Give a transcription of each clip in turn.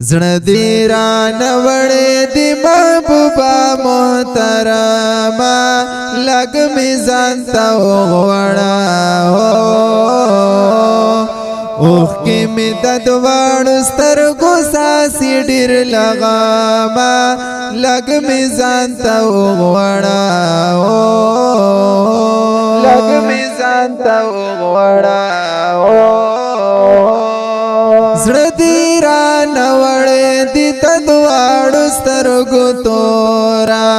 زړه دې رانه وړې دې محبوبه محترمه لږ مې ځان ته وغواړه اوښکې مې د دواړو سترګو څاڅي ډېر لغامه لږ مې ځان ته وغواړه لږ مې ځان ته وغواړه زړه دې رانه وړې دې د دواړو سترګو تورا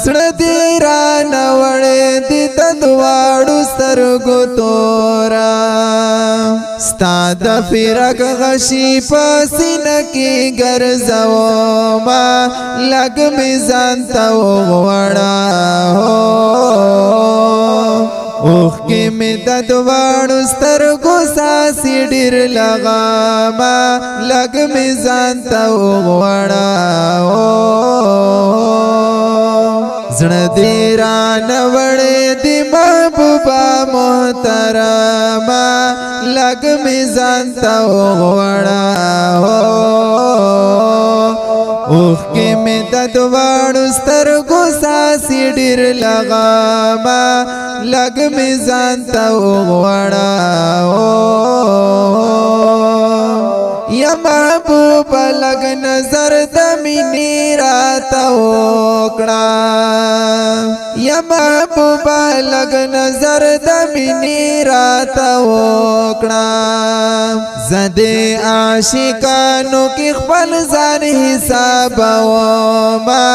زړه دې رانه وړې دې د دواړو سترګو تورا ستا د فراق غشي په سینه کې ګرځومه لږ مې ځان ته وغواړه اوښکې مې د دواړو سترګو څاڅي ډېر لغامه لږ مې ځان ته وغواړه زړه دې رانه وړې دې محبوبه محترمه لږ مې ځان ته وغواړه اوښکې مې د دواړو سترګو څاڅي ډېر لغامه لږ مې ځان ته وغواړه یا محبوبه لږ نظر د مینې راته وکړه یا محبوبه لږ نظر د مینې راته وکړه زه دې عاشقانو کې خپل ځان حسابومه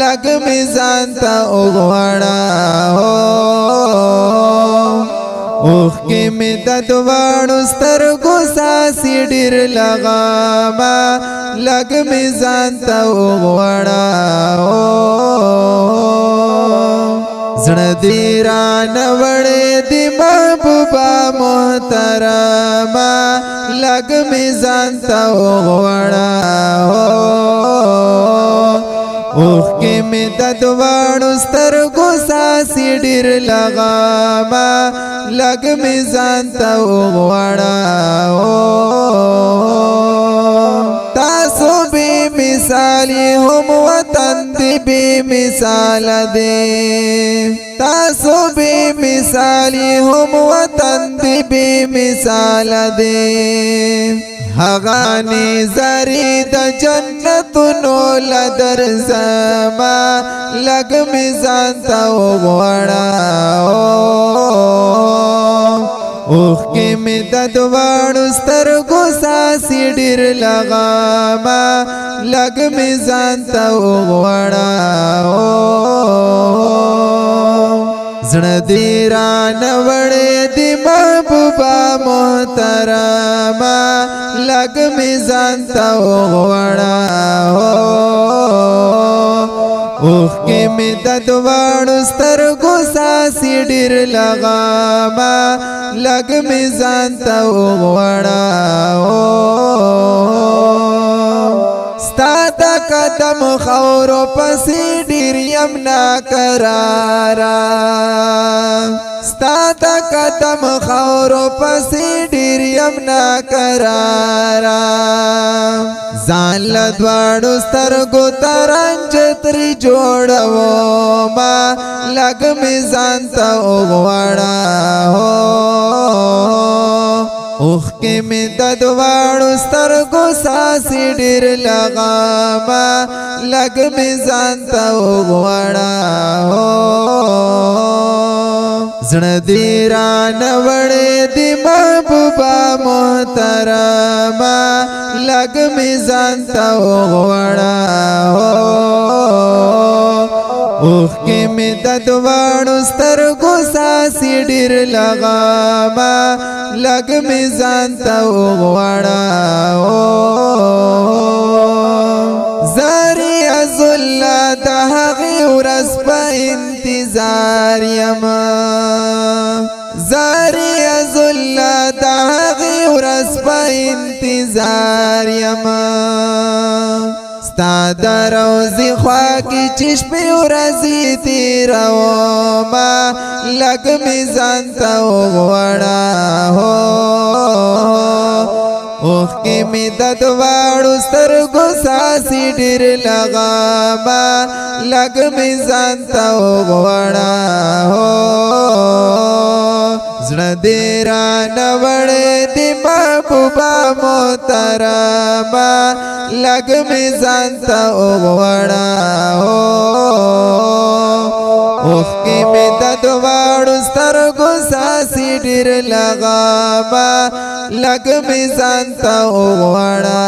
لږ مې ځان ته وغواړه اوښکې مې د دواړو سترګو څاڅي ډېر لغامه لږ مې ځان ته وغواړه زړه دې رانه وړې دې محبوبه محترمه لږ مې ځان ته وغواړه اوښکې مې د دواړو سترګو څاڅي ډېر لغامه لږ مې ځان ته وغواړه تاسو بې مثالي هم وطن دې بې مثاله دی تاسو بې مثالي هم وطن دې بې مثاله دی هغه نظارې د جنتونو له درځمه لږ مې ځان ته وغواړه اوښکې مې د دواړو سترګو څاڅي ډېر لغامه لږ مې ځان ته وغواړه زړه دې رانه وړې دې محبوبه محترمه لږ مې ځان ته وغواړه اوښکې مې د دواړو سترګو څاڅي ډېر لغامه لږ مې ځان ته وغواړه ستا د قدم خاورو پسې ډېر یم ناقراره ستا د قدم خاورو پسې ډېر یم ناقراره ځان له دواړو سترګو ته رنج ترې جوړومه لږ مې ځان ته وغواړه اوښکې مې د دواړو سترګو څاڅي ډېر لغامه لږ مې ځان ته وغواړه زړه دې رانه وړې دې محبوبه محترمه لږ مې ځان ته وغواړه اوښکې مې د دواړو سترګو څاڅي ډېر لغامه لږ مې ځان ته وغواړه زاري عزالله د هغې ورځ په انتظار یم زاري عزالله د هغې ورځ په انتظار یم ستا د روضې خوا کې چې شپې ورځې تېرومه لږ مې ځان ته وغواړه اوخ کی می ددواړو سترګو ساسي ډېر لګاما لګ می ځان ته وغواړه هو زړه دې رانه وړې دې محبوبه محترمه لګ می ځان ته وغواړه هو اوخ کی می ددواړو سترګو ساسي ډېر لګاما لګ می ځان ته وغواړه